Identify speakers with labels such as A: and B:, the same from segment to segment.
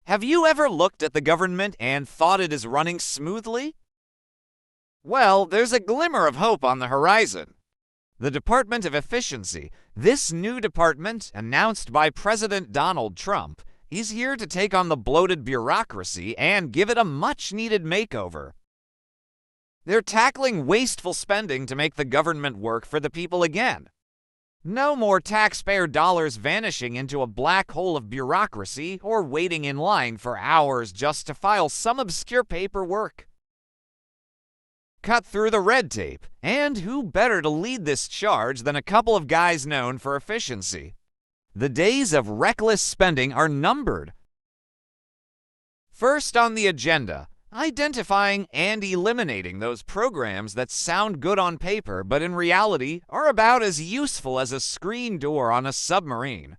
A: Have you ever looked at the government and thought it is running smoothly? Well, there's a glimmer of hope on the horizon. The Department of Efficiency, this new department announced by President Donald Trump, is here to take on the bloated bureaucracy and give it a much-needed makeover. They're tackling wasteful spending to make the government work for the people again. No more taxpayer dollars vanishing into a black hole of bureaucracy or waiting in line for hours just to file some obscure paperwork. Cut through the red tape, and who better to lead this charge than a couple of guys known for efficiency? The days of reckless spending are numbered. First on the agenda, identifying and eliminating those programs that sound good on paper but in reality are about as useful as a screen door on a submarine.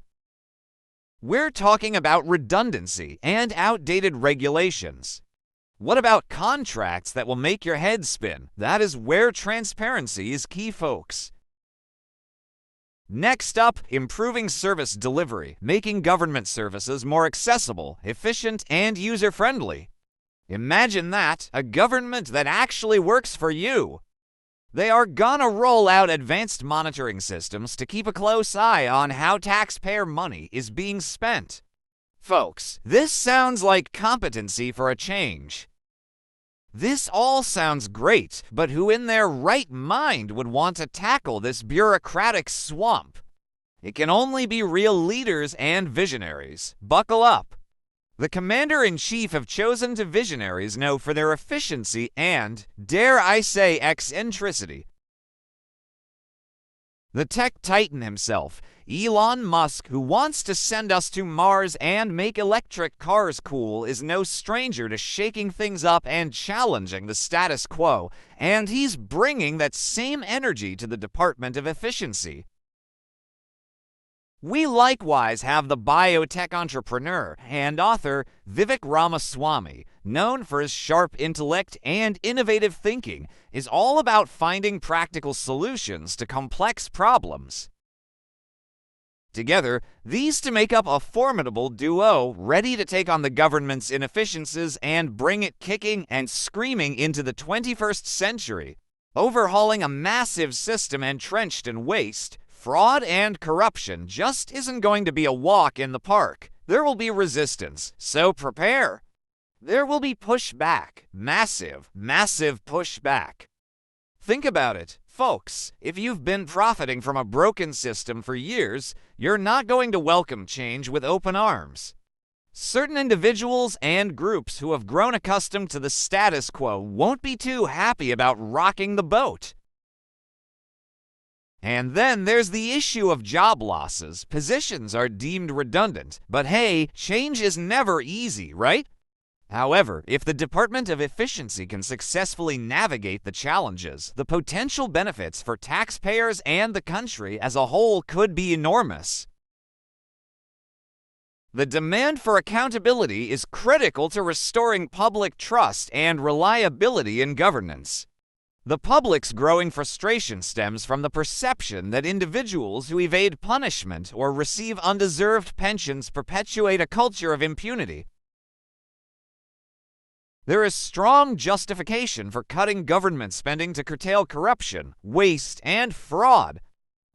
A: We're talking about redundancy and outdated regulations. What about contracts that will make your head spin? That is where transparency is key, folks. Next up, improving service delivery, making government services more accessible, efficient, and user-friendly. Imagine that, a government that actually works for you. They are gonna roll out advanced monitoring systems to keep a close eye on how taxpayer money is being spent. Folks, this sounds like competency for a change. This all sounds great, but who in their right mind would want to tackle this bureaucratic swamp? It can only be real leaders and visionaries. Buckle up. The Commander-in-Chief have chosen to visionaries know for their efficiency and, dare I say, eccentricity. The tech titan himself, Elon Musk, who wants to send us to Mars and make electric cars cool, is no stranger to shaking things up and challenging the status quo, and he's bringing that same energy to the Department of Efficiency. We likewise have the biotech entrepreneur and author Vivek Ramaswamy, known for his sharp intellect and innovative thinking, is all about finding practical solutions to complex problems. Together, these to make up a formidable duo ready to take on the government's inefficiencies and bring it kicking and screaming into the 21st century. Overhauling a massive system entrenched in waste, fraud, and corruption just isn't going to be a walk in the park. There will be resistance, so prepare. There will be pushback, massive pushback. Think about it, folks. If you've been profiting from a broken system for years, you're not going to welcome change with open arms. Certain individuals and groups who have grown accustomed to the status quo won't be too happy about rocking the boat. And then there's the issue of job losses. Positions are deemed redundant, but hey, change is never easy, right? However, if the Department of Efficiency can successfully navigate the challenges, the potential benefits for taxpayers and the country as a whole could be enormous. The demand for accountability is critical to restoring public trust and reliability in governance. The public's growing frustration stems from the perception that individuals who evade punishment or receive undeserved pensions perpetuate a culture of impunity. There is strong justification for cutting government spending to curtail corruption, waste, and fraud.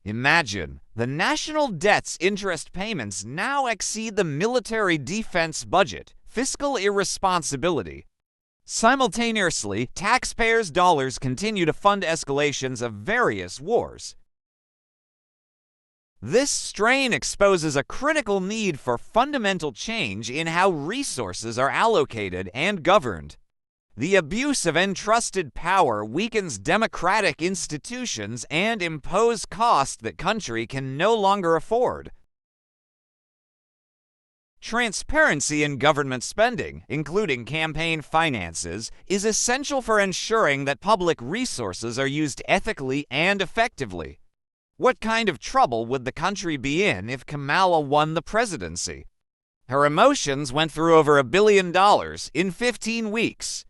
A: Imagine, the national debt's interest payments now exceed the military defense budget. Fiscal irresponsibility. Simultaneously, taxpayers' dollars continue to fund escalations of various wars. This strain exposes a critical need for fundamental change in how resources are allocated and governed. The abuse of entrusted power weakens democratic institutions and imposes costs that country can no longer afford. Transparency in government spending, including campaign finances, is essential for ensuring that public resources are used ethically and effectively. What kind of trouble would the country be in if Kamala won the presidency? Her emotions went through over $1 billion in 15 weeks.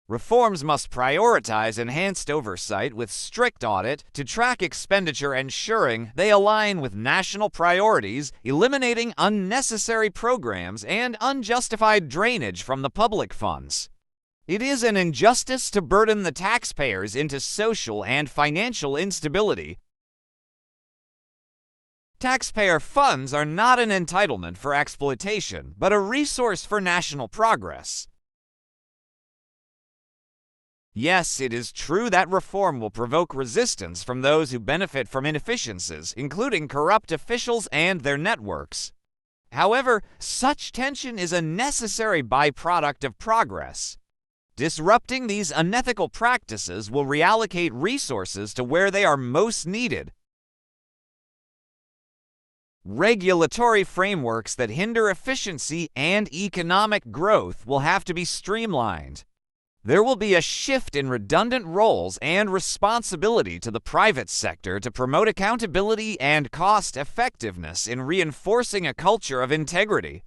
A: Reforms must prioritize enhanced oversight with strict audit to track expenditure, ensuring they align with national priorities, eliminating unnecessary programs and unjustified drainage from the public funds. It is an injustice to burden the taxpayers into social and financial instability. Taxpayer funds are not an entitlement for exploitation, but a resource for national progress. Yes, it is true that reform will provoke resistance from those who benefit from inefficiencies, including corrupt officials and their networks. However, such tension is a necessary byproduct of progress. Disrupting these unethical practices will reallocate resources to where they are most needed. Regulatory frameworks that hinder efficiency and economic growth will have to be streamlined. There will be a shift in redundant roles and responsibility to the private sector to promote accountability and cost effectiveness in reinforcing a culture of integrity.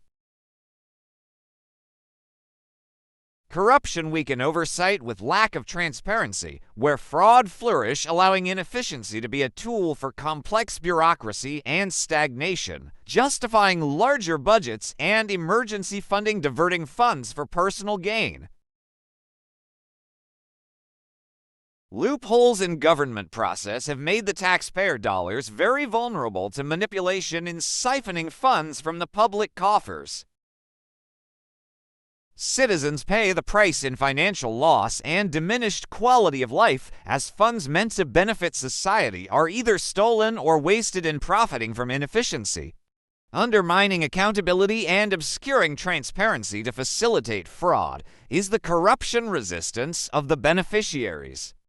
A: Corruption weaken oversight with lack of transparency, where fraud flourish, allowing inefficiency to be a tool for complex bureaucracy and stagnation, justifying larger budgets and emergency funding, diverting funds for personal gain. Loopholes in government process have made the taxpayer dollars very vulnerable to manipulation in siphoning funds from the public coffers. Citizens pay the price in financial loss and diminished quality of life as funds meant to benefit society are either stolen or wasted in profiting from inefficiency, undermining accountability and obscuring transparency to facilitate fraud is the corruption resistance of the beneficiaries.